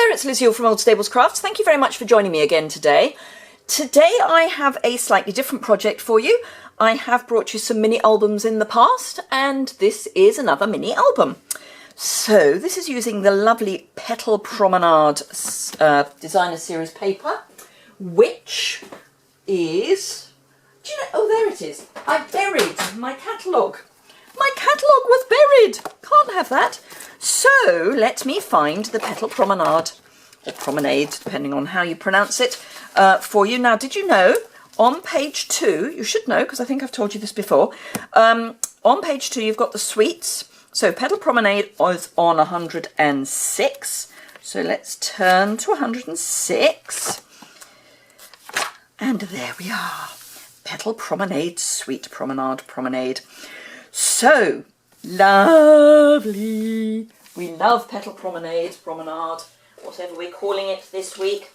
there, it's Liz Yuille from Old Stables Crafts. Thank you very much for joining me again today. Today I have a slightly different project for you. I have brought you some mini albums in the past, and this is another mini album. So this is using the lovely Petal Promenade Designer Series paper, which is, do you know, oh there it is. I buried my catalogue. My catalogue was buried. Can't have that. So let me find the Petal Promenade, or Promenade, depending on how you pronounce it, for you. Now, did you know, on page 2, you should know, because I think I've told you this before, on page 2 you've got the suites. So Petal Promenade is on 106. So let's turn to 106. And there we are. Petal Promenade, Suite Promenade. So lovely. We love Petal Promenade, whatever we're calling it this week.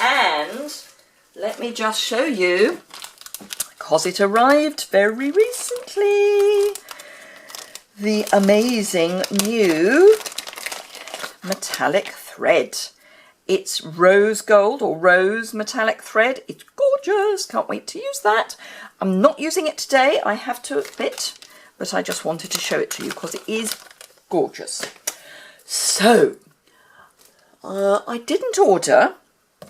And let me just show you, because it arrived very recently, the amazing new metallic thread. It's rose gold or rose metallic thread. It's gorgeous. Can't wait to use that. I'm not using it today, I have to admit, but I just wanted to show it to you because it is gorgeous. So, I didn't order.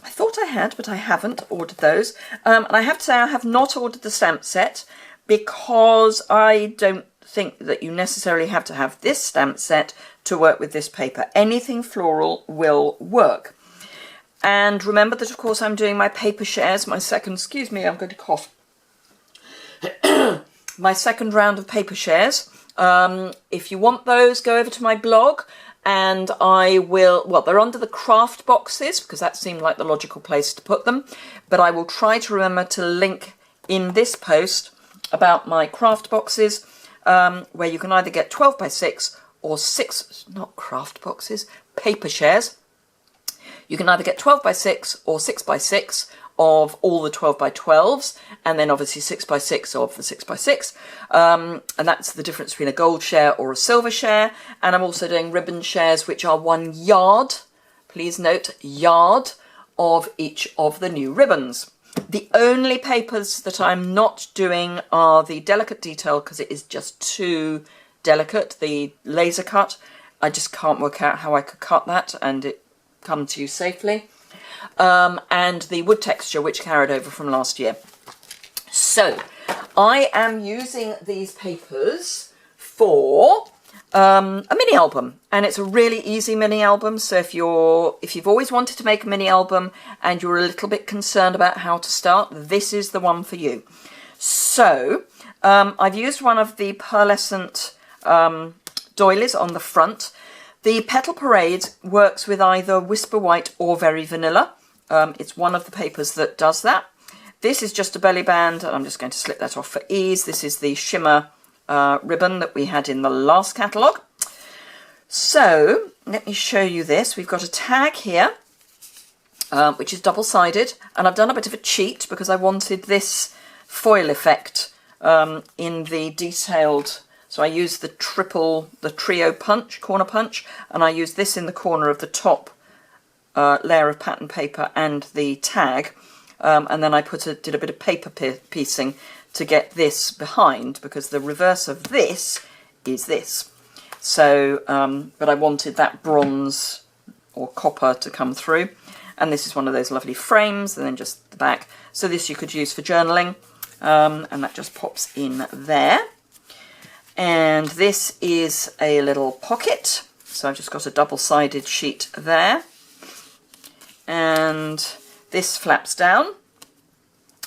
I thought I had, but I haven't ordered those. And I have to say I have not ordered the stamp set because I don't think that you necessarily have to have this stamp set to work with this paper. Anything floral will work. And remember that, of course, I'm doing my paper shares, my second, excuse me, I'm going to cough. My second round of paper shares. If you want those, go over to my blog and I will, well, they're under the craft boxes because that seemed like the logical place to put them, but I will try to remember to link in this post about my craft boxes, where you can either get 12 by 6 or 6, not craft boxes, paper shares. You can either get 12 by 6 or 6 by 6 of all the 12 by 12s, and then obviously 6 by 6 of the 6 by 6, and that's the difference between a gold share or a silver share. And I'm also doing ribbon shares, which are 1 yard, please note, yard of each of the new ribbons. The only papers that I'm not doing are the delicate detail, because it is just too delicate, the laser cut. I just can't work out how I could cut that and it come to you safely. And the wood texture, which carried over from last year. So I am using these papers for a mini album, and it's a really easy mini album. So if you've always wanted to make a mini album and you're a little bit concerned about how to start, this is the one for you. So I've used one of the pearlescent doilies on the front. The Petal Parade works with either Whisper White or Very Vanilla. It's one of the papers that does that. This is just a belly band, and I'm just going to slip that off for ease. This is the shimmer ribbon that we had in the last catalogue. So let me show you this. We've got a tag here, which is double-sided, and I've done a bit of a cheat because I wanted this foil effect in the detailed. So I used the trio punch, corner punch, and I used this in the corner of the top layer of pattern paper and the tag, and then I did a bit of paper piecing to get this behind, because the reverse of this is this. So, but I wanted that bronze or copper to come through, and this is one of those lovely frames, and then just the back. So this you could use for journaling, and that just pops in there. And this is a little pocket, so I've just got a double-sided sheet there, and this flaps down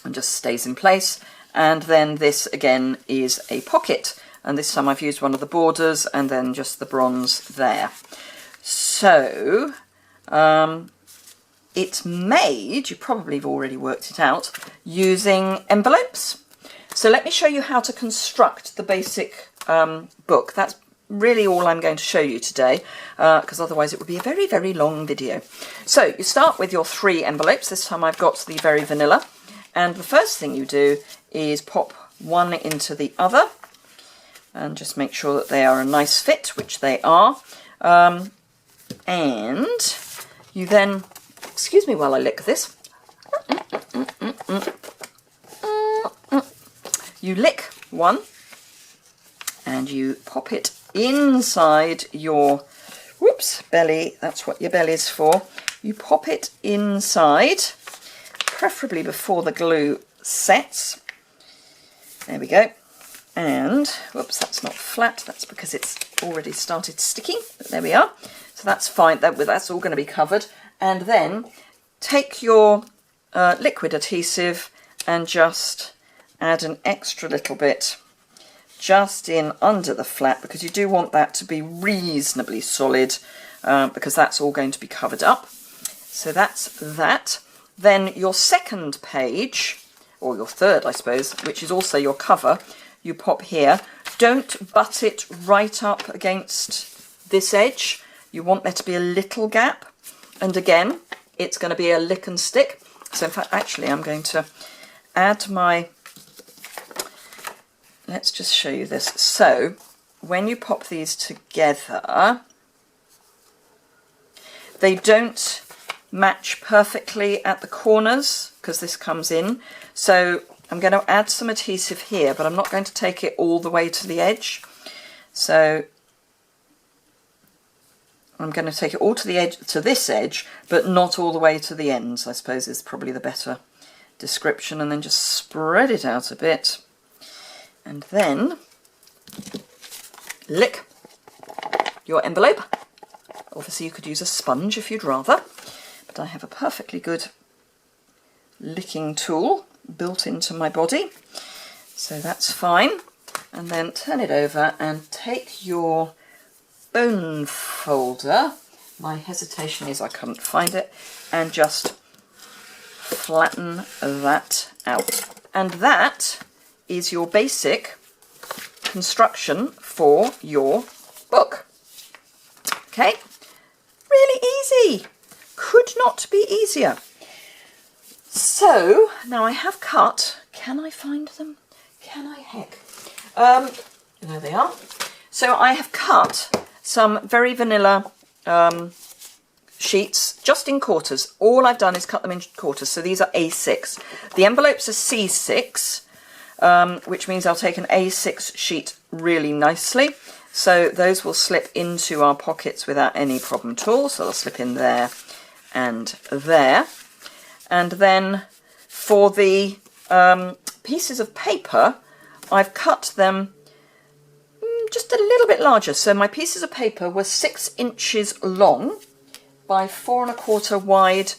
and just stays in place. And then this again is a pocket, and this time I've used one of the borders and then just the bronze there. So it's made, you probably have already worked it out, using envelopes. So let me show you how to construct the basic book. That's really all I'm going to show you today, because otherwise it would be a very, very long video. So you start with your 3 envelopes. This time I've got the Very Vanilla, and the first thing you do is pop one into the other and just make sure that they are a nice fit, which they are. And You then, excuse me while I lick this, you lick one and you pop it inside your, whoops, belly. That's what your belly's for. You pop it inside, preferably before the glue sets. There we go. And, whoops, that's not flat. That's because it's already started sticking. But there we are. So that's fine. That's all going to be covered. And then take your liquid adhesive and just add an extra little bit just in under the flat, because you do want that to be reasonably solid, because that's all going to be covered up. So that's that. Then your second page, or your third, I suppose, which is also your cover, you pop here. Don't butt it right up against this edge. You want there to be a little gap. And again, it's going to be a lick and stick. So in fact, actually, I'm going to add my, let's just show you this. So when you pop these together, they don't match perfectly at the corners because this comes in. So I'm going to add some adhesive here, but I'm not going to take it all the way to the edge. So I'm going to take it all to the edge, to this edge, but not all the way to the ends, I suppose is probably the better description. And then just spread it out a bit. And then lick your envelope. Obviously you could use a sponge if you'd rather, but I have a perfectly good licking tool built into my body, so that's fine. And then turn it over and take your bone folder, my hesitation is I couldn't find it, and just flatten that out. And that is your basic construction for your book. Okay, really easy, could not be easier. So now I have cut, can I find them? Can I heck? There they are. So I have cut some very vanilla sheets just in quarters. All I've done is cut them in quarters. So these are A6. The envelopes are C6, which means I'll take an A6 sheet really nicely. So those will slip into our pockets without any problem at all. So they'll slip in there and there. And then for the pieces of paper, I've cut them just a little bit larger. So my pieces of paper were 6 inches long by 4 1/4 wide,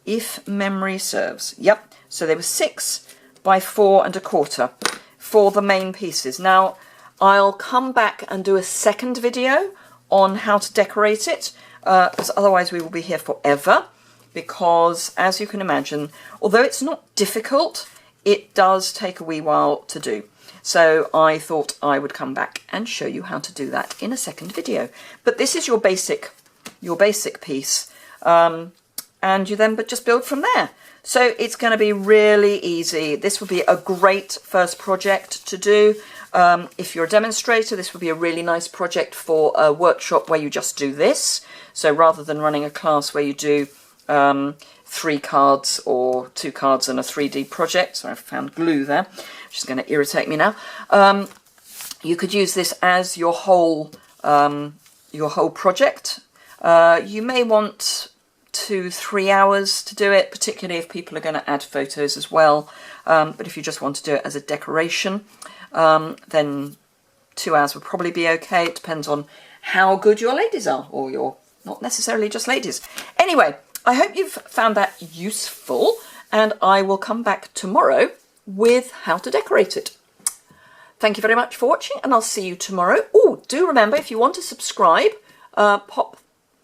if memory serves. Yep, so they were 6 by 4 1/4 for the main pieces. Now, I'll come back and do a second video on how to decorate it, because otherwise we will be here forever. Because, as you can imagine, although it's not difficult, it does take a wee while to do. So I thought I would come back and show you how to do that in a second video. But this is your basic piece, and you then just build from there. So it's going to be really easy. This would be a great first project to do. If you're a demonstrator, this would be a really nice project for a workshop where you just do this. So rather than running a class where you do 3 cards or 2 cards and a 3D project, so I've found glue there, which is going to irritate me now. You could use this as your whole project. You may want 2-3 hours to do it, particularly if people are going to add photos as well. But if you just want to do it as a decoration, then 2 hours would probably be okay. It depends on how good your ladies are, or your not necessarily just ladies. Anyway, I hope you've found that useful, and I will come back tomorrow with how to decorate it. Thank you very much for watching, and I'll see you tomorrow. Oh, do remember, if you want to subscribe,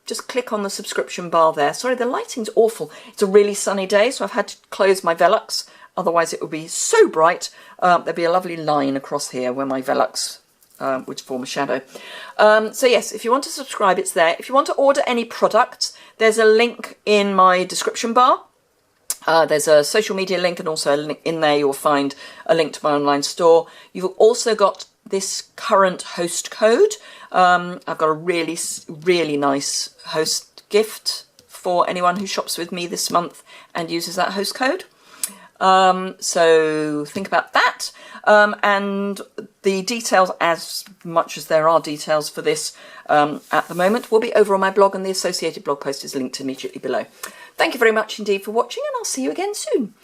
just click on the subscription bar there. Sorry, the lighting's awful. It's a really sunny day, so I've had to close my Velux. Otherwise, it would be so bright. There'd be a lovely line across here where my Velux would form a shadow. So yes, if you want to subscribe, it's there. If you want to order any products, there's a link in my description bar. There's a social media link, and also a link in there you'll find a link to my online store. You've also got this current host code. I've got a really nice host gift for anyone who shops with me this month and uses that host code. So think about that. And the details, as much as there are details for this at the moment, will be over on my blog, and the associated blog post is linked immediately below. Thank you very much indeed for watching, and I'll see you again soon.